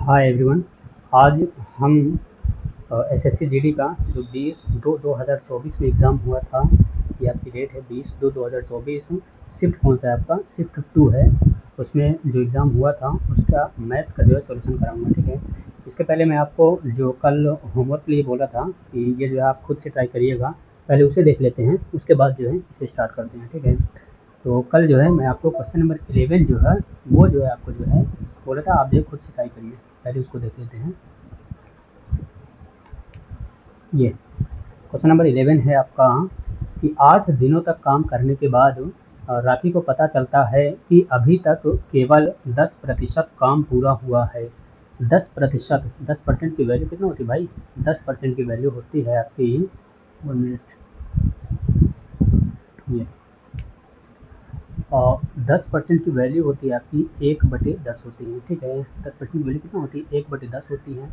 Hi everyone. आज हम SSC GD का जो 20/2/2024 में एग्ज़ाम हुआ था, ये आपकी डेट है 20/2/2024। शिफ्ट कौन सा है आपका? शिफ्ट 2 है। उसमें जो एग्ज़ाम हुआ था उसका मैथ का जो है सॉल्यूशन कराऊंगा, ठीक है। इसके पहले मैं आपको जो कल होमवर्क के लिए बोला था कि ये जो है आप खुद से ट्राई करिएगा, पहले उसे देख लेते हैं, उसके बाद जो है इसे स्टार्ट करते हैं, ठीक है। तो कल जो है मैं आपको क्वेश्चन नंबर 11 जो है वो जो है आपको जो है बोला था आप जो खुद से ट्राई करिए, पहले उसको देख लेते हैं। ये क्वेश्चन नंबर 11 है आपका कि 8 दिनों तक काम करने के बाद राखी को पता चलता है कि अभी तक केवल 10% काम पूरा हुआ है। 10%, 10% की वैल्यू कितना होती है भाई? 10% की वैल्यू होती है आपकी 1 मिनट, ये और 10% की वैल्यू होती है आपकी 1/10 होती है, ठीक है। 10% की वैल्यू कितना होती है? 1/10 होती है।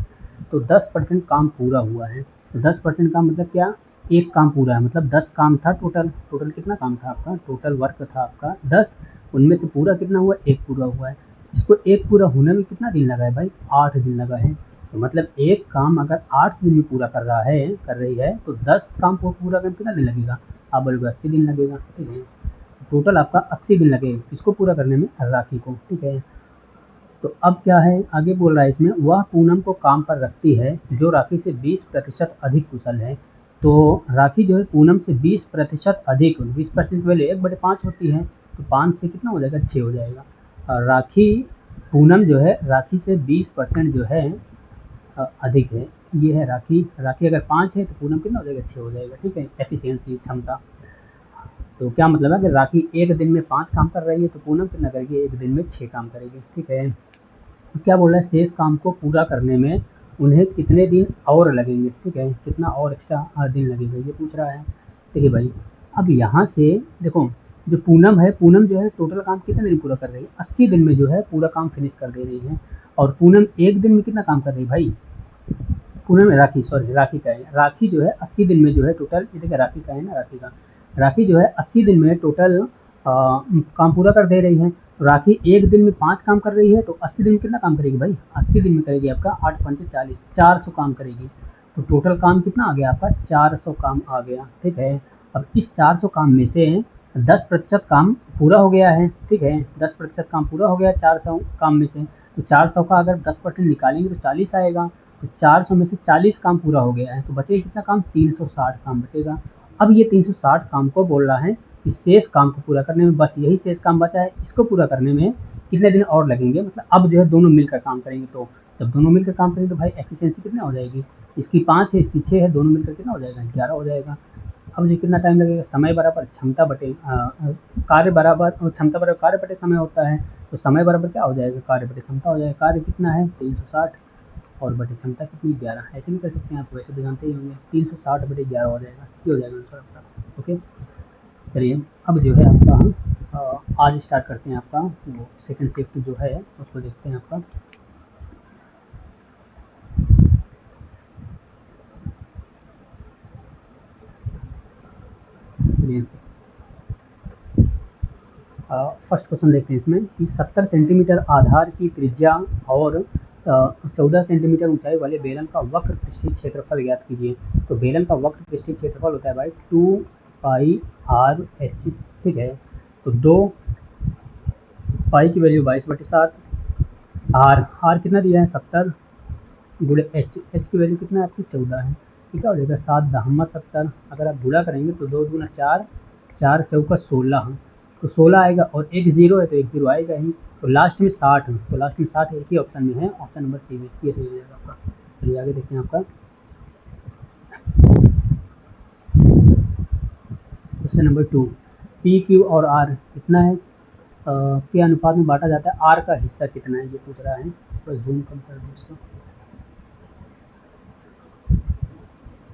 तो 10% काम पूरा हुआ है। तो 10% का मतलब क्या? एक काम पूरा है, मतलब 10 काम था टोटल। टोटल कितना काम था आपका? टोटल वर्क था आपका 10, उनमें से पूरा कितना हुआ? एक पूरा हुआ है। इसको एक पूरा होने में कितना दिन लगा है भाई? 8 दिन लगा है। तो मतलब एक काम अगर 8 दिन में पूरा कर रहा है, कर रही है, तो 10 काम को पूरा करने में कितना दिन लगेगा? आप बोलोगे 80 दिन लगेगा, ठीक है। टोटल आपका 80 दिन लगे इसको पूरा करने में, राखी को, ठीक है। तो अब क्या है आगे बोल रहा है इसमें, वह पूनम को काम पर रखती है जो राखी से 20% अधिक कुशल है। तो राखी जो है पूनम से 20% अधिक, 20% पहले 1/5 होती है, तो 5 से कितना हो जाएगा? 6 हो जाएगा। और राखी पूनम जो है राखी से 20% जो है अधिक है। ये है राखी। राखी अगर 5 है तो पूनम कितना हो जाएगा? 6 हो जाएगा, ठीक है। एफिशिएंसी, क्षमता। तो क्या मतलब है कि राखी एक दिन में 5 काम कर रही है तो पूनम कितना करेगी? एक दिन में 6 काम करेगी, ठीक है। तो क्या बोल रहा है? शेष काम को पूरा करने में उन्हें कितने दिन और लगेंगे, ठीक है। कितना और एक्स्ट्रा दिन लगेगा ये पूछ रहा है, ठीक है भाई। अब यहाँ से देखो, जो पूनम है, पूनम जो है टोटल काम कितने दिन पूरा कर रही है? 80 दिन में जो है पूरा काम फिनिश कर दे रही है। और पूनम एक दिन में कितना काम कर रही है भाई? पूनम में राखी, सॉरी राखी का है। राखी जो है 80 दिन में जो है टोटल, ये देखिए राखी का है ना, राखी का, राखी जो है 80 दिन में टोटल काम पूरा कर दे रही है। तो राखी एक दिन में 5 काम कर रही है, तो 80 दिन में कितना काम करेगी भाई? 80 दिन में करेगी आपका 8 पंचे 40, 400 काम करेगी। तो टोटल काम कितना आ गया आपका? 400 काम आ गया, ठीक है। अब इस 400 काम में से 10% काम पूरा हो गया है, ठीक है। 10% काम पूरा हो गया 400 काम में से। तो 400 का अगर 10% निकालेंगे तो 40 आएगा। तो 400 में से 40 काम पूरा हो गया है, तो बचेगा कितना काम? 360 काम बचेगा। अब ये 360 काम को बोल रहा है कि शेष काम को पूरा करने में, बस यही शेष काम बचा है, इसको पूरा करने में कितने दिन और लगेंगे। मतलब अब जो है दोनों मिलकर काम करेंगे, तो जब दोनों मिलकर काम करेंगे तो भाई एफिशिएंसी कितना हो जाएगी? इसकी 5 है, इसकी 6 है, दोनों मिलकर कितना हो जाएगा? 11 हो जाएगा। अब ये कितना टाइम लगेगा? समय बराबर क्षमता बटे कार्य बराबर, क्षमता बराबर कार्य बटे समय होता है। तो समय बराबर क्या हो जाएगा? कार्य बटे क्षमता हो जाएगा। कार्य कितना है? 360, और बटे क्षमता कितनी? 11। ऐसे भी कर सकते हैं आप, वैसे तो जानते ही होंगे। 360/11 हो जाएगा, ये हो जाएगा आंसर आपका, ओके। चलिए अब जो है आपका हम आज स्टार्ट करते हैं आपका वो सेकंड शिफ्ट जो है उसको देखते हैं आपका। चलिए फर्स्ट क्वेश्चन देखते हैं इसमें कि 70 सेंटीमीटर आधार की त्रिज्या और 14 सेंटीमीटर ऊंचाई वाले बेलन का वक्र पृष्ठीय क्षेत्रफल ज्ञात कीजिए। तो बेलन का वक्र पृष्ठीय क्षेत्रफल होता है भाई 2πr/h, ठीक है। तो 2 पाई की वैल्यू 22/7, आर कितना दिया है? 70 गुणे एच की वैल्यू कितना है आपकी? 14 है। ठीक है, हो जाएगा 7×10 70। अगर आप गुणा करेंगे तो 2 दूना 4, 4 चौका 16, तो 16 आएगा, और एक जीरो है तो एक जीरो आएगा ही। तो लास्ट में 60, तो लास्ट में 60 एक ही ऑप्शन में है, ऑप्शन नंबर सी में, ये सही हो जाएगा आपका। चलिए आगे देखते हैं आपका क्वेश्चन नंबर 2। पी क्यू और आर कितना है के अनुपात में बांटा जाता है? आर का हिस्सा कितना है ये पूछ रहा है। बस जूम कम कर दो इसको,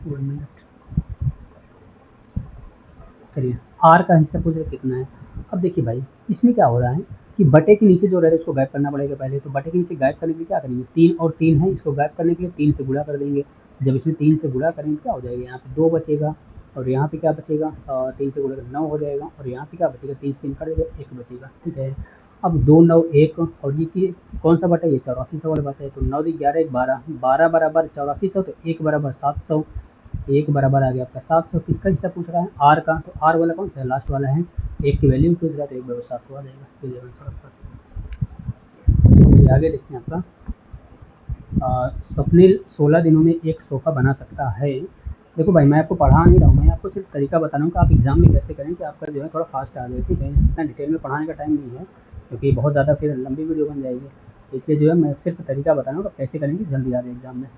1 मिनट। चलिए आर का हिस्सा पूछ रहे कितना है। अब देखिए भाई इसमें क्या हो रहा है कि बटे के नीचे जो रह इसको गायब करना पड़ेगा पहले। तो बटे के नीचे गायब करने के लिए क्या करेंगे? 3 और 3 है, इसको गायब करने के लिए 3 से गुणा कर देंगे। जब इसमें 3 से गुणा करेंगे क्या हो जाएगा? यहाँ पे 2 बचेगा, और यहाँ पे क्या बचेगा? 3 से गुणा कर 9 हो जाएगा, और यहाँ पे क्या बचेगा? 3 से 3 कट देगा, 1 बचेगा, ठीक है। अब 2 9 1 और ये कि कौन सा बटा, ये 8400 वाला बटा है। तो 9 × 11 = 12, 12 बराबर 8400, तो 1 बराबर 700, 1 बराबर आ गया आपका 700। किसका हिस्सा पूछ रहा है, आर का, तो आर वाला कौन सा है, लास्ट वाला है, 1 की वैल्यू पूछ रहा है, तो 1 बराबर 700 आ जाएगा। तो ये आंसर आपका। आगे देखते हैं आपका, स्वप्निल 16 दिनों में एक सोफ़ा बना सकता है। देखो भाई, मैं आपको पढ़ा नहीं रहा हूँ, मैं आपको सिर्फ तरीका बता रहा हूँ कि आप एग्जाम में कैसे करें कि आपका जो है थोड़ा फास्ट आ जाए, ठीक है। इतना डिटेल में पढ़ाने का टाइम नहीं है, क्योंकि बहुत ज़्यादा फिर लंबी वीडियो बन जाएगी, इसलिए जो है मैं सिर्फ तरीका बता रहा हूँ कि कैसे करेंगे जल्दी आ जाए एग्जाम में।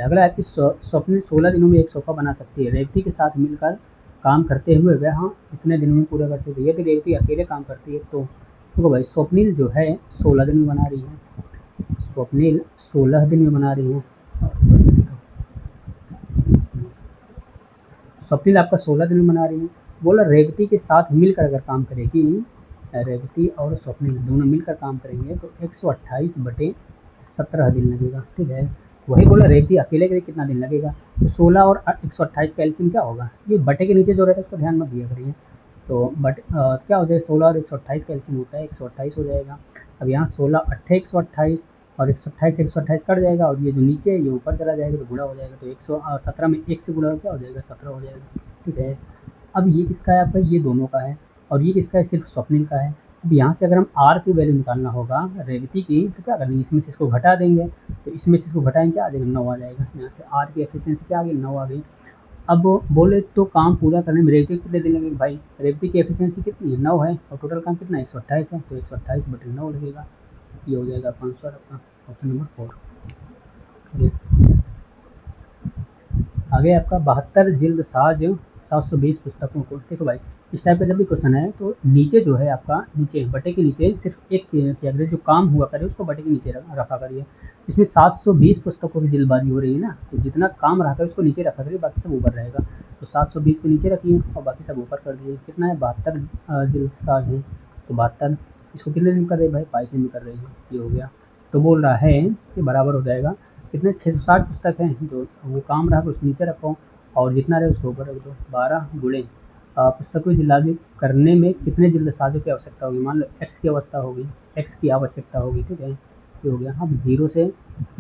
अगला है कि स्वप्निल 16 दिनों में एक सोफ़ा बना सकती है। रेवती के साथ मिलकर काम करते हुए वह इतने दिनों में पूरा करती है। यदि रेवती अकेले काम करती है तो देखो भाई, स्वप्निल जो है 16 दिन में बना रही है, स्वप्निल 16 दिन में बना रही है। स्वप्निल आपका 16 दिन में बना रही है। बोला रेवती के साथ मिलकर अगर काम करेगी, रेवती और स्वप्निल दोनों मिलकर काम करेंगे तो 128/17 दिन लगेगा, ठीक है। वही बोला रेवती अकेले के लिए कितना दिन लगेगा, तो 16 और 128 का एलसीएम क्या होगा, ये बटे के नीचे जो रहता है उसको ध्यान मत दिया करिए। तो बट क्या हो जाएगा, 16 और 128 का एलसीएम होता है 128 हो जाएगा। अब यहाँ 16 8 128 और 128 कट जाएगा, और ये जो नीचे है ये ऊपर चला जाएगा, तो गुणा हो जाएगा, तो 117 में 1 से गुणा क्या हो जाएगा, 17 हो जाएगा, ठीक है। अब ये किसका है आपका, ये दोनों का है, और ये किसका है, सिर्फ स्वप्निल का है। अब यहाँ से अगर हम आर की वैल्यू निकालना होगा रेवती की, तो क्या करेंगे, इसमें से इसको घटा देंगे, तो इसमें से इसको घटाएंगे क्या आ जाएगा, 9 आ जाएगा। यहाँ से आर की एफिशिएंसी क्या आ गई, 9 आ गई। अब बोले तो काम पूरा करने में रेवती कितने दिन लगेंगे, भाई रेवती की एफिशिएंसी कितनी है, 9 है, और टोटल काम कितना है, 128 है, तो 128/9 लगेगा, ये हो जाएगा 500 आपका ऑप्शन नंबर 4। आगे आपका 72 जिल्द साज 720 पुस्तकों को, देखो भाई इस टाइप का जब भी क्वेश्चन है तो नीचे जो है आपका, नीचे बटे के नीचे सिर्फ एक कैटेगरी जो काम हुआ करे उसको बटे के नीचे रखा करिए। इसमें 720 पुस्तकों की जिल्दबाजी हो रही है ना, तो जितना काम रहा था उसको नीचे रखा करिए, बाकी सब ऊपर रहेगा। तो 720 को नीचे रखिए और बाकी सब ऊपर कर दिए। कितना है, 72 जिल्द साज है, तो 72 इसको कितने दिन कर रहे भाई, 5 दिन में कर रही है, ये हो गया। तो बोल रहा है कि बराबर हो जाएगा कितने, 660 पुस्तक हैं, जो वो काम रहा तो उसको नीचे रखो और जितना रहे उसको ऊपर रख दो। 12 गुणे पुस्तकों की जिल्दबाजी करने में कितने जिल्दसाजों की आवश्यकता होगी, मान लो एक्स की अवस्था होगी, एक्स की आवश्यकता होगी, ठीक है, ये हो गया। अब 0 से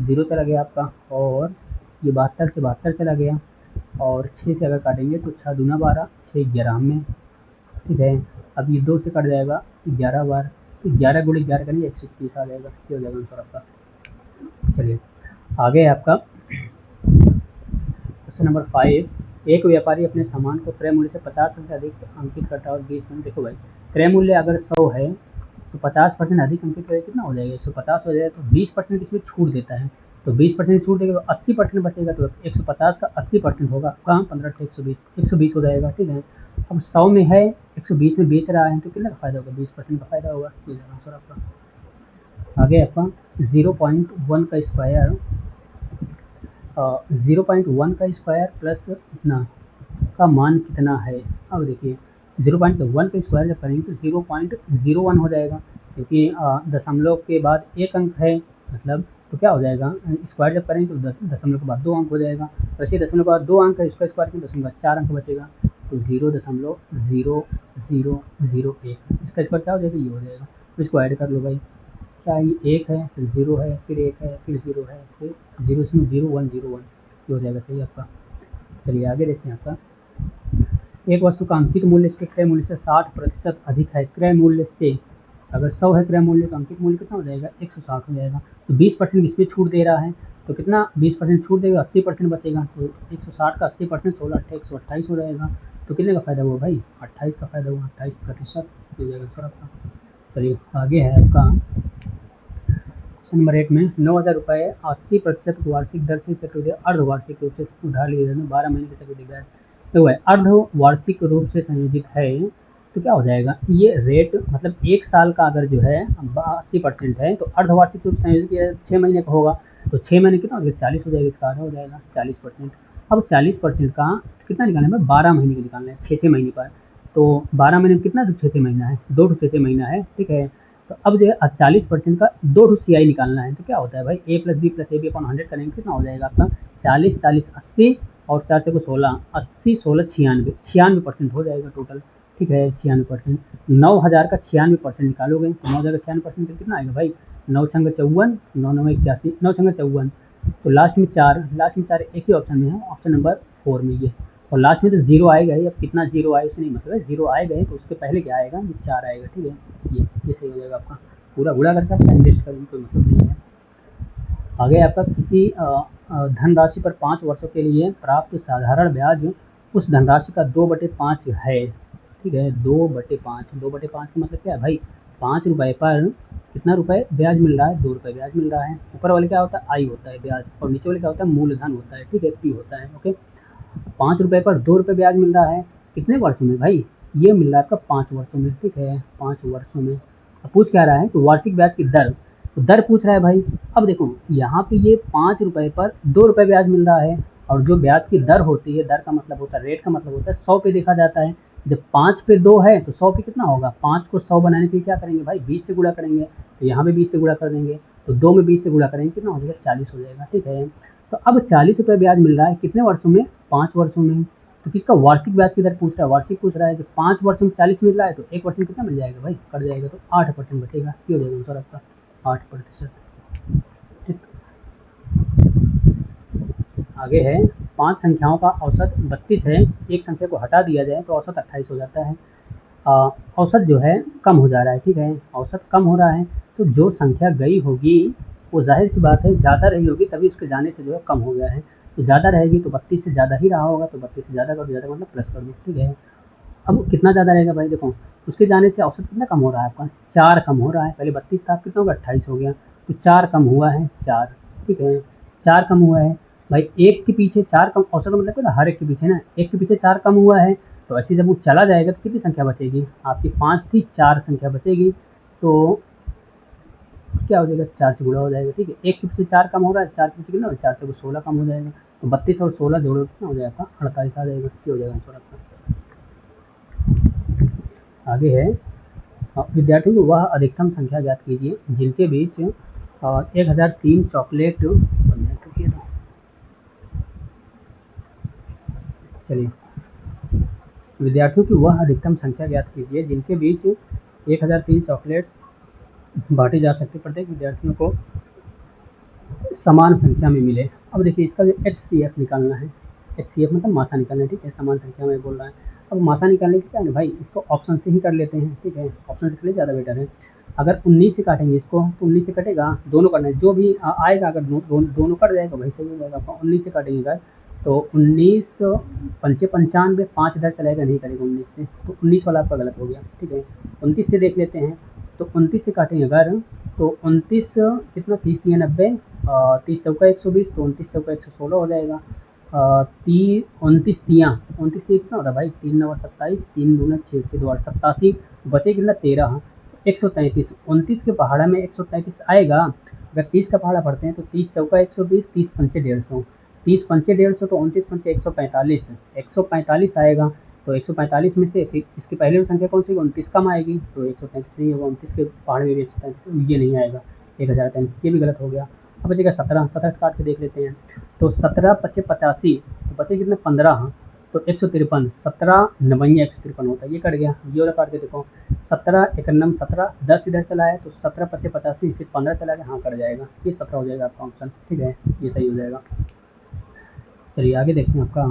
0 चला गया आपका, और ये 72 से 72 चला गया, और 6 से अगर काटेंगे तो 6 दूना 12, 6 11 में, ठीक है। अब ये 2 से कट जाएगा 11 बार, तो 11 गुणे 11 करेंगे 130 आ जाएगा, ये हो जाएगा आंसर आपका। चलिए आगे है आपका क्वेश्चन नंबर 5। एक व्यापारी अपने सामान को क्रय मूल्य से 50% अधिक अंकित करता है और 20%, देखो भाई क्रय मूल्य अगर 100 है तो 50% अधिक अंकित करें कितना हो जाएगा, 150 हो जाएगा, तो 20% इसमें छूट देता है, तो 20% छूट देगा तो 80% बचेगा, तो 150 का 80% होगा, कहाँ 15 से 120 हो जाएगा, ठीक है। अब 100 में है, 120 में बेच रहा है, तो कितना का फायदा होगा, 20% का फायदा होगा, ये आंसर आपका। आगे आपका 0.1 का स्क्वायर, 0.1 का स्क्वायर प्लस कितना का मान कितना है। अब देखिए 0.1 का स्क्वायर जब करेंगे तो 0.01 हो जाएगा, क्योंकि दशमलव के बाद एक अंक है, मतलब तो क्या हो जाएगा, स्क्वायर जब करेंगे तो दशमलव के बाद 2 अंक हो जाएगा, वैसे दशमलव के बाद 2 अंक है, इसका स्क्वायर करेंगे दशमलव 4 अंक बचेगा, तो 0.0001 इसका स्क्वायर क्या हो जाएगा, ये हो जाएगा। तो इसको ऐड कर लो भाई, क्या ये 1 है, फिर 0 है, फिर 1 है, फिर 0 है, फिर 0 से 01 ये हो जाएगा, सही आपका। चलिए आगे देखते हैं आपका, एक वस्तु का अंकित मूल्य इसके क्रय मूल्य से 60% अधिक है, क्रय मूल्य से अगर 100 है क्रय मूल्य तो अंकित मूल्य कितना हो जाएगा, 160 हो जाएगा, तो 20% इस पर छूट दे रहा है, तो कितना 20% छूट देगा, 80% बचेगा, तो 160 का 80% 16 8 128 हो जाएगा, तो कितने का फायदा हुआ भाई, 28 का फायदा हुआ, 28% हो जाएगा सर आपका। चलिए आगे है आपका नंबर 8 में 9,000 रुपये 80% वार्षिक दर से चक्रवृद्धि अर्धवार्षिक रूप से उधार लिए 12 महीने के चक्रवृद्धि ब्याज, तो वह अर्धवार्षिक रूप से संयोजित है, तो क्या हो जाएगा, ये रेट मतलब 1 साल का अगर जो है 80% है, तो अर्धवार्षिक रूप से संयोजित 6 महीने का होगा, तो 6 महीने कितना हो जाएगा, 40 हो जाएगा, इसका आधा हो जाएगा 40%। अब 40% का कितना निकालना है, 12 महीने का निकालना है, 6 महीने पर, तो 12 महीने में कितना 6 महीना है, 2 6 महीना है, ठीक है। तो अब जो है 40% का 2 CI निकालना है, तो क्या होता है भाई, a + b + ab / 100 करेंगे कितना हो जाएगा आपका, 40 40 80 और 4 से 16 80 16 96 96% हो जाएगा टोटल, ठीक है 96%। 9,000 का 96% निकालोगे तो 9,000 का 96% कितना आएगा भाई, 9 × 54, 9 × 9 = 81, 9 × 54। तो लास्ट में 4 एक ही ऑप्शन में है, ऑप्शन नंबर 4 में ये। और लास्ट में तो जीरो आएगा ही, अब कितना जीरो आए इससे नहीं मतलब है, जीरो आएगा ही तो उसके पहले क्या आएगा, ये 4 आएगा। ठीक है, ये सही हो जाएगा आपका। पूरा गुणा करके आप टाइम वेस्ट करेंगे कोई मतलब नहीं है। आगे आपका किसी धनराशि पर 5 वर्षों के लिए प्राप्त साधारण ब्याज उस धनराशि का 2/5 है। ठीक है, 2/5 का मतलब क्या है भाई, 5 रुपये पर कितना रुपए ब्याज मिल रहा है, 2 रुपये ब्याज मिल रहा है। ऊपर वाले क्या होता है, आई होता है ब्याज, और नीचे वाले क्या होता है, मूलधन होता है। ठीक है, पी होता है। ओके, 5 रुपये पर 2 रुपये ब्याज मिल रहा है, कितने वर्षों में भाई, ये मिल रहा है आपका 5 वर्षों में। ठीक है, 5 वर्षों में। अब पूछ क्या रहा है, तो वार्षिक ब्याज की दर, तो दर पूछ रहा है भाई। अब देखो यहाँ पे ये 5 रुपये पर 2 रुपये ब्याज मिल रहा है, और जो ब्याज की दर होती है, दर का मतलब होता है, रेट का मतलब होता है 100 पे देखा जाता है। जब 5 पे 2 है तो 100 पे कितना होगा, 5 को 100 बनाने के लिए क्या करेंगे भाई, 20 से गुणा करेंगे। तो यहाँ पे 20 से गुणा कर देंगे, तो 2 में 20 से गुणा करेंगे कितना हो जाएगा, 40 हो जाएगा। ठीक है, तो अब 40 रुपये ब्याज मिल रहा है कितने वर्षों में, 5 वर्षों में। तो किसका वार्षिक ब्याज की दर पूछ रहा है, वार्षिक पूछ रहा है। जब 5 वर्षों में 40 मिल रहा है तो 1 वर्ष में कितना मिल जाएगा भाई, कट जाएगा तो 8% बचेगा। क्या हो जाएगा सर आपका, 8%। ठीक, आगे है 5 संख्याओं का औसत 32 है, एक संख्या को हटा दिया जाए तो औसत 28 हो जाता है। औसत जो है कम हो जा रहा है। ठीक है, औसत कम हो रहा है, तो जो संख्या गई होगी वो जाहिर सी बात है ज़्यादा रही होगी, तभी उसके जाने से जो है कम हो गया है। तो ज़्यादा रहेगी तो 32 से ज़्यादा ही रहा होगा, तो 32 से ज़्यादा कर, ज़्यादा मतलब प्लस कर दो। ठीक है, अब कितना ज़्यादा रहेगा भाई, देखो उसके जाने से औसत कितना कम हो रहा है आपका, 4 कम हो रहा है। पहले 32 था, कितना होगा, 28 हो गया, तो 4 कम हुआ है, 4। ठीक है, 4 कम हुआ है भाई, एक के पीछे 4 कम, औसत मतलब क्या, हर एक के पीछे ना, एक के पीछे 4 कम हुआ है। तो ऐसे जब वो चला जाएगा तो कितनी संख्या बचेगी आपकी, 5 थी, 4 संख्या बचेगी। तो क्या हो जाएगा, 4 से गुणा हो जाएगा। ठीक है, एक के पीछे 4 कम हो रहा है, 4 के पीछे कितना, 4 से 16 कम हो जाएगा। तो 32 और 16 जोड़ो कितना हो जाएगा, 48 आ जाएगा। क्या हो जाएगा आंसर आपका। आगे है विद्यार्थियों की वह अधिकतम संख्या ज्ञात कीजिए जिनके बीच 1003 चॉकलेट, चलिए, विद्यार्थियों की वह अधिकतम संख्या ज्ञात कीजिए जिनके बीच 1003 चॉकलेट बांटी जा सकती, प्रत्येक विद्यार्थियों को समान संख्या में मिले। अब देखिए इसका जो HCF निकालना है, HCF मतलब मात्रा निकालना है। ठीक है, समान संख्या में बोल रहा है। अब मात्रा निकालने के क्या है भाई, इसको ऑप्शन से ही कर लेते हैं। ठीक है, ऑप्शन से ज़्यादा बेटर है। अगर 19 से काटेंगे इसको तो 19 से कटेगा, दोनों करना है, जो भी आएगा अगर दोनों कट जाएगा वही सही हो जाएगा आपका। 19 से काटेंगे अगर तो 19 पंचे 95, 5 इधर चलेगा नहीं करेगा 19 से, तो 19 वाला आपका गलत हो गया। ठीक है, 29 से देख लेते हैं, तो 29 से काटेंगे अगर तो 29 कितना, 30 या 90, 30 चौका 120, तो 29 चौका 116 हो जाएगा। 29 कितना होता है भाई, 3 9 27, 3 दूना 6 से 2 87, बचे कितना 13, 133। 29 के पहाड़ा में 133 आएगा। अगर 30 का पहाड़ा पढ़ते हैं तो 30 चौका 120, 30 पंचे 150, 30 पंचे 150, तो 29 पंचे 145, 145 आएगा। तो 145 में से फिर इसकी पहले संख्या कौन सी, 29 कम आएगी, तो 133 नहीं होगा। 29 के पहाड़ में भी 133, ये नहीं आएगा, 1033, ये भी गलत हो गया। अब बचेगा 17, 17 काट के देख लेते हैं, तो 17 पचे 85, तो बचे कितने 15, तो 153, 17 नवैया 153 होता है, ये कट गया। ये वाला काट के देखो, 17 एकन्नम 17, 10 इधर चला है तो 17 पचे 85, फिर 15 चला गया, हाँ कट जाएगा, ये 17 हो जाएगा आपका ऑप्शन। ठीक है, ये सही हो जाएगा। चलिए आगे देखते हैं आपका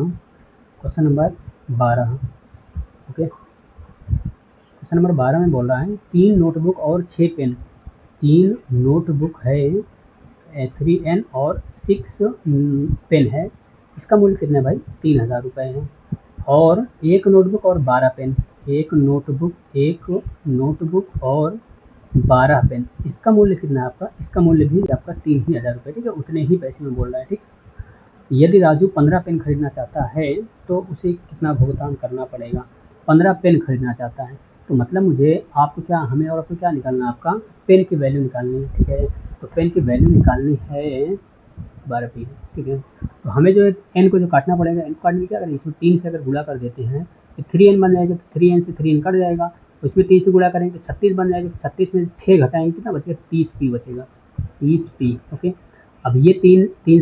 question number 12। Okay, question number 12 में बोल रहा है 3 नोटबुक और 6 पेन, 3 नोटबुक है 3N और 6 पेन है, इसका मूल्य कितना है भाई, 3000 रुपये है। और एक नोटबुक और 12 पेन, एक नोटबुक और 12 पेन, इसका मूल्य कितना है आपका, इसका मूल्य भी आपका 3000 रुपये। ठीक है, उतने ही पैसे में बोल रहा है। ठीक, यदि राजू 15 पेन खरीदना चाहता है तो उसे कितना भुगतान करना पड़ेगा, 15 पेन खरीदना चाहता है, तो मतलब मुझे आपको क्या, हमें और आपको क्या निकालना है, आपका पेन की वैल्यू निकालनी है। ठीक है, तो पेन की वैल्यू निकालनी है 12 पेन। ठीक है, तो हमें जो एन को जो काटना पड़ेगा, एन काटने में क्या करेंगे, इसमें 3 से अगर गुणा कर देते हैं तो 3N बन जाएगा, तो 3N से 3N कट जाएगा, तो इसमें 3 से गुणा करेंगे 36 बन जाएगा, 36 में 6 घटाएंगे कितना बचेगा, 30P बचेगा, 30P। ओके, अब ये तीन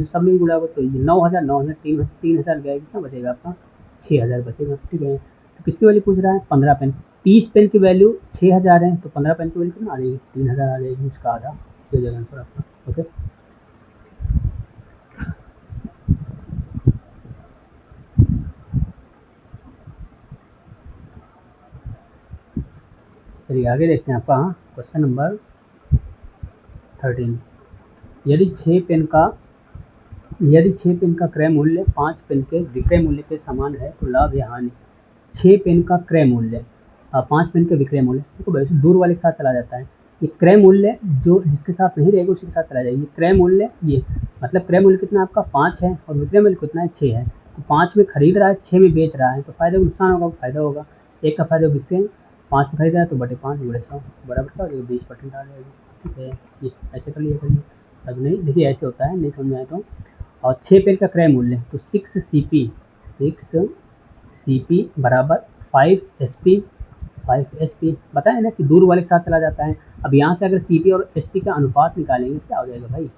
सब में गुणा होगा तो ये 9000, 3000 गया, कितना बचेगा आपका 6000 बचेगा। ठीक है, तो किसकी वैल्यू पूछ रहा है? 15 पेन। 30 पेन की वैल्यू 6000 है, तो 15 पेन की वैल्यू कितना आ जाएगी? 3000 आ जाएगी, इसका आधा हो जाएगा आंसर आपका। ओके, चलिए आगे देखते हैं आपका क्वेश्चन नंबर 13। यदि 6 पेन का क्रय मूल्य 5 पेन के विक्रय मूल्य के समान है तो लाभ या हानि। 6 पेन का क्रय मूल्य 5 पेन के विक्रय मूल्य, देखो वैसे दूर वाले के साथ चला जाता है। ये क्रय मूल्य जो जिसके साथ नहीं रहेगा उसके साथ चला जाएगा। ये क्रय मूल्य, ये मतलब क्रय मूल्य कितना आपका 5 है और विक्रय मूल्य कितना है? 6 है। तो 5 में खरीद रहा है, 6 में बेच रहा है, तो फायदा नुकसान होगा? फायदा होगा। एक का फायदा किसके? 5 में खरीद रहा है तो बटे 5 गुणे 100 बराबर क्या हो जाएगा? 20% आ जाएगा। ठीक है, ये ऐसे कर लिया करिए। अब नहीं देखिए ऐसे होता है, नहीं समझ में आए तो। और 6 पेन का क्रय मूल्य तो 6 CP बराबर 5 SP बताया ना कि दूर वाले के साथ चला जाता है। अब यहाँ से अगर CP और SP का अनुपात निकालेंगे क्या हो जाएगा भाई?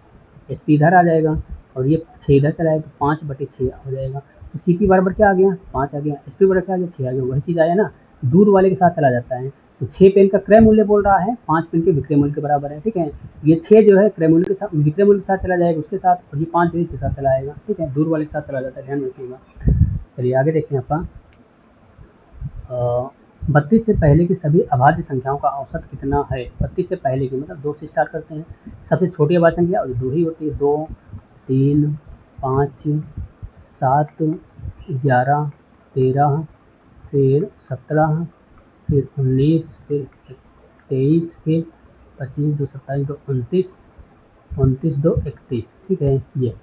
SP इधर आ जाएगा और ये 6 इधर चला जाएगा, 5/6 हो जाएगा। तो CP बराबर क्या आ गया? 5 आ गया। SP बराबर क्या आ गया? 6 आ गया। वही चीज़ आया ना, दूर वाले के साथ चला जाता है। तो 6 पेन का क्रय मूल्य बोल रहा है 5 पेन के विक्रय मूल्य के बराबर है। ठीक है, ये 6 जो है क्रय मूल्य के साथ, विक्रय मूल्य के साथ चला जाएगा उसके साथ, और ये 5 जो इसके साथ चला आएगा। ठीक है, दूर वाले के साथ चला जाता है, ध्यान रखिएगा। चलिए आगे देखते हैं आपका 32 से पहले की सभी अभाज्य संख्याओं का औसत कितना है? 32 से पहले की मतलब 2 से स्टार्ट करते हैं। सबसे छोटी अभाज्य संख्या और 2 ही होती है। 2, 3, 5, 7, 11, 13, फिर 17, फिर 19, फिर 23, फिर 25, 2 27, 2 29, 29, 2 31। ठीक है, ये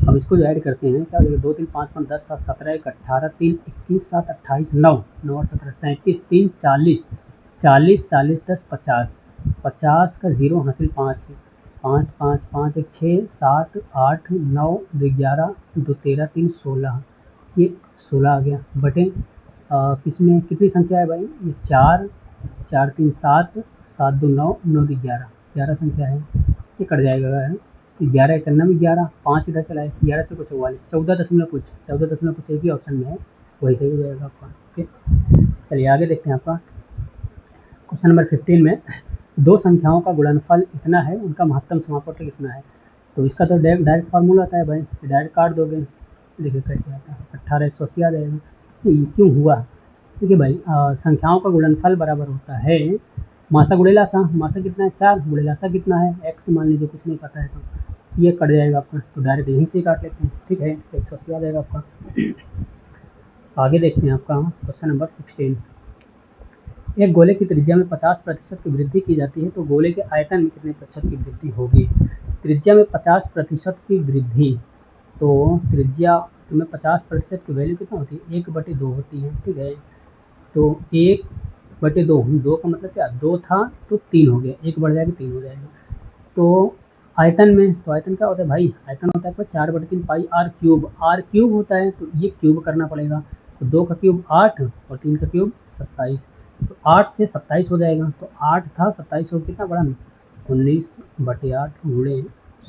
अब इसको जो ऐड करते हैं क्या हो जाएगा? 2, 3, 5, 5, 10, 7, 17, 1, 18, 3, 21, 7, 28, 9, 9 और 17, 37, 3, 40, 40, 40, 10, 50, 50 का 0 हासिल 5, 5, 5, 5, 1, 6, 7, 8, 9, 11, 2, 13, 3, 16, ये 16 आ गया बटे किसमें कितनी संख्या है भाई? ये 4, 4, 3, 7, 7, 2, 9, 9, 2, 11, 11 संख्या है। ये कट जाएगा है 11 एक करना में 11, 5 इधर चला है, 11 से कुछ 44, 14 दशमलव कुछ एक ही ऑप्शन में है, वही सही हो जाएगा आपका। ठीक, चलिए आगे देखते हैं आपका क्वेश्चन नंबर 15 में। दो संख्याओं का गुणनफल इतना है, उनका महत्तम समापवर्त कितना है? तो इसका तो डायरेक्ट फार्मूला आता है भाई, डायरेक्ट काट दोगे। देखिए कैसे आता है, 18/180 आ जाएगा। तो ये क्यों हुआ? देखिए भाई संख्याओं का गुणनफल बराबर होता है मासा गुणे लासा। मासा कितना है? 4, गुणे लासा कितना है? x। मान लीजिए कुछ नहीं पता है तो ये कट जाएगा आपका, तो डायरेक्ट यहीं से काट लेते हैं। ठीक है, 180 आ जाएगा आपका। आगे देखते हैं आपका क्वेश्चन नंबर 16। एक गोले की त्रिज्या में 50% की वृद्धि की जाती है तो गोले के आयतन में कितने प्रतिशत की वृद्धि होगी? त्रिज्या में 50% की वृद्धि, तो त्रिज्या में 50% की वैल्यू कितना होती है? 1/2 होती है। ठीक है, तो 1/2, 2 का मतलब क्या? 2 था तो 3 हो गया, 1 बढ़ जाएगा 3 हो जाएगा। तो आयतन में, तो आयतन क्या होता है भाई? आयतन होता है 4/3 पाई r क्यूब। r क्यूब होता है तो ये क्यूब करना पड़ेगा। तो 2 का क्यूब 8 और 3 का क्यूब 27, तो 8 से 27 हो जाएगा। तो 8 था, 27 हो कितना बड़ा? 19/8 गुणे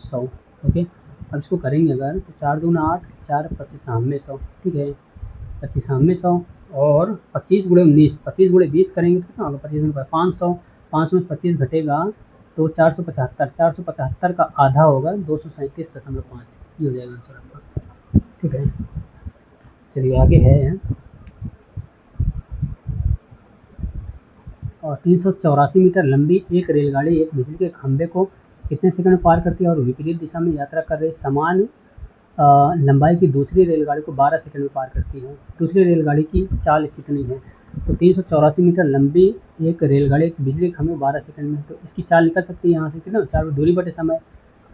100। ओके, अब इसको करेंगे अगर तो 4 दूना 8, 4 25 में 100। ठीक है, 25 में 100 और 25 गुणे 19, 25 गुणे 20 करेंगे तो कितना होगा? 25 गुणे 500, 500 में 25 घटेगा तो 475, 475 का आधा होगा 237.5, ये हो जाएगा आंसर आपका। ठीक है, चलिए आगे है और 384 मीटर लंबी एक रेलगाड़ी एक बिजली के खंभे को कितने सेकंड में पार करती है और विपरीत दिशा में यात्रा कर रही समान लंबाई की दूसरी रेलगाड़ी को 12 सेकंड में पार करती है। दूसरी रेलगाड़ी की चाल कितनी है? तो 384 मीटर लंबी एक रेलगाड़ी एक बिजली खंभे 12 सेकंड में, तो इसकी चाल निकल सकती है यहाँ से कितना? 4 दूरी बटे समय,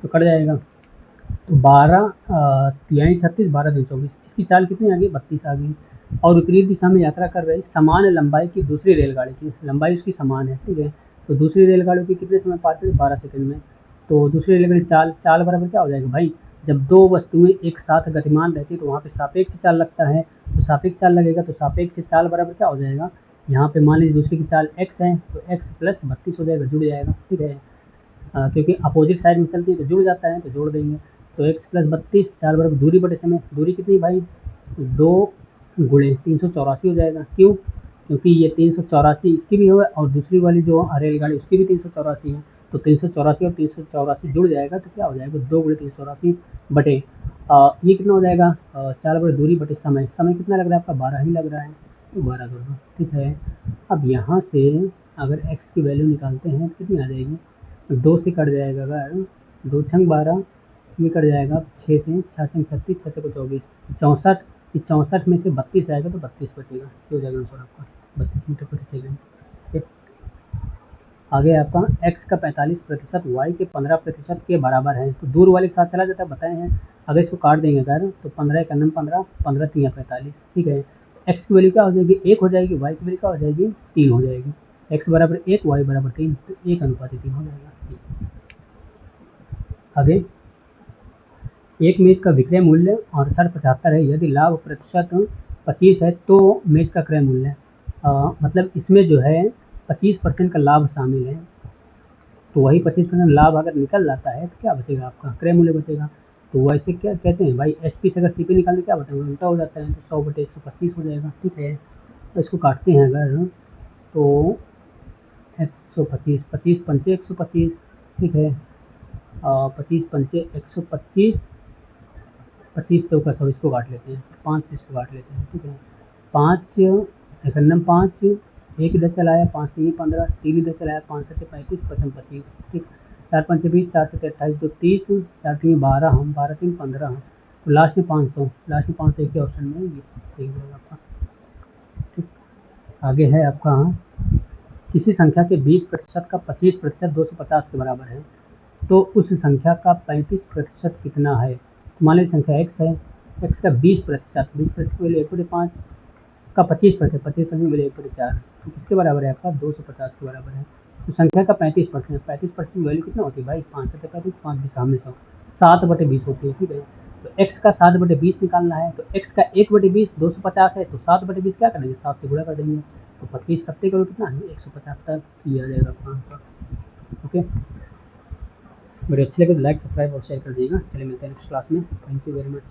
तो कट जाएगा। तो 12 3 36, 12 2 24, इसकी चाल कितनी आ गई? 32 आ गई। और विपरीत दिशा में यात्रा कर रही समान लंबाई की दूसरी रेलगाड़ी की लंबाई उसकी समान है। ठीक है, तो दूसरी रेलगाड़ी की कितने समय पार करें? 12 सेकंड में। तो दूसरी रेलगाड़ी चाल बराबर क्या हो जाएगा भाई? जब दो वस्तुएं एक साथ गतिमान रहती है तो वहाँ पे सापेक्ष चाल लगता है, तो सापेक्ष चाल लगेगा तो सापेक्ष चाल बराबर क्या हो जाएगा? यहाँ पे मान लीजिए दूसरी की चाल x है तो x प्लस 32 हो जाएगा, जुड़ जाएगा। ठीक है, क्योंकि अपोजिट साइड में चलती है तो जुड़ जाता है, तो जोड़ देंगे। तो x प्लस 32 चाल बराबर दूरी बटे समय, दूरी कितनी भाई? 2 गुणे 384 हो जाएगा। क्यों? क्योंकि ये 384 इसकी भी है और दूसरी वाली जो रेलगाड़ी उसकी भी 384 है, तो 384 और 384 जुड़ जाएगा तो क्या हो जाएगा 2 गुणे 384 बटे ये कितना हो जाएगा 4 बटे दूरी बटे समय। समय कितना लग रहा है आपका 12 ही लग रहा है, तो 12 कर दो। ठीक है, अब यहाँ से अगर x की वैल्यू निकालते हैं तो कितनी आ जाएगी, 2 से कट जाएगा, अगर 2 छंग 12, ये कट जाएगा 6 से, 6 छंग 36, 6 को 24, 64, 64 में से 32 आएगा तो 32 बचेगा, हो जाएगा आंसर आपका 32 मीटर प्रति सेकेंड। ठीक, आगे आपका x का 45% y के 15% के बराबर है, तो दूर वाले के साथ चला जाता है, बताए हैं। अगर इसको काट देंगे अगर तो 15 का 15, 15 3 45। ठीक है, x की वैल्यू क्या हो जाएगी 1 हो जाएगी, y की वैल्यू क्या हो जाएगी 3 हो जाएगी। x बराबर 1, y बराबर 3, तो 1:3 हो जाएगा। आगे, एक मेज का विक्रय मूल्य और 75 है, यदि लाभ प्रतिशत 25 है तो मेज का क्रय मूल्य मतलब इसमें जो है 25% का लाभ शामिल है, तो वही 25% लाभ अगर निकल जाता है तो क्या बचेगा आपका क्रय मूल्य बचेगा। तो वैसे क्या कहते हैं भाई, एस पी से अगर सी पी निकालते क्या बताएंगे, उल्टा हो जाता है, तो 100/125 हो जाएगा। ठीक है, तो इसको काटते हैं अगर तो 125, 25 पंचे 125। ठीक है, 25 पंचे 125, 25 चौका 100, इसको काट लेते हैं, 5 से इसको काट लेते हैं। ठीक है, 5 एकन्नम 5, एक इधर चलाया 5 3 15, 3 इधर चलाया 5 7 35, 55 25। ठीक, 4 5 20, 4 7 28, 2 30, 4 3 12, हम 12 3 15, तो लास्ट में 500, लास्ट में 500 एक ही ऑप्शन में ये सही जाएगा आपका। ठीक, आगे है आपका किसी संख्या के 20% का 25% 250 के बराबर है, तो उस संख्या का 35% कितना है। मान लीजिए संख्या x है, x का 20%, 20% वैल्यू 1/5 का 25%, 25% वैल्यू 1/4, तो किसके बराबर है आपका 250 के बराबर है। तो संख्या का 35%, 35% वैल्यू कितना होती है भाई 5 से 35, 5 में 100, 7/20 होती है। ठीक है, तो x का 7/20 निकालना है, तो x का 1/20 250 है, तो 7/20 क्या करेंगे 7 से गुणा कर देंगे, तो 25 सत्ते करो कितना है 150 तक किया जाएगा आपका आंसर। ओके, वीडियो अच्छी लगे तो लाइक सब्सक्राइब और शेयर कर दीजिएगा। चलिए मिलते हैं नेक्स्ट क्लास में, थैंक यू वेरी मच।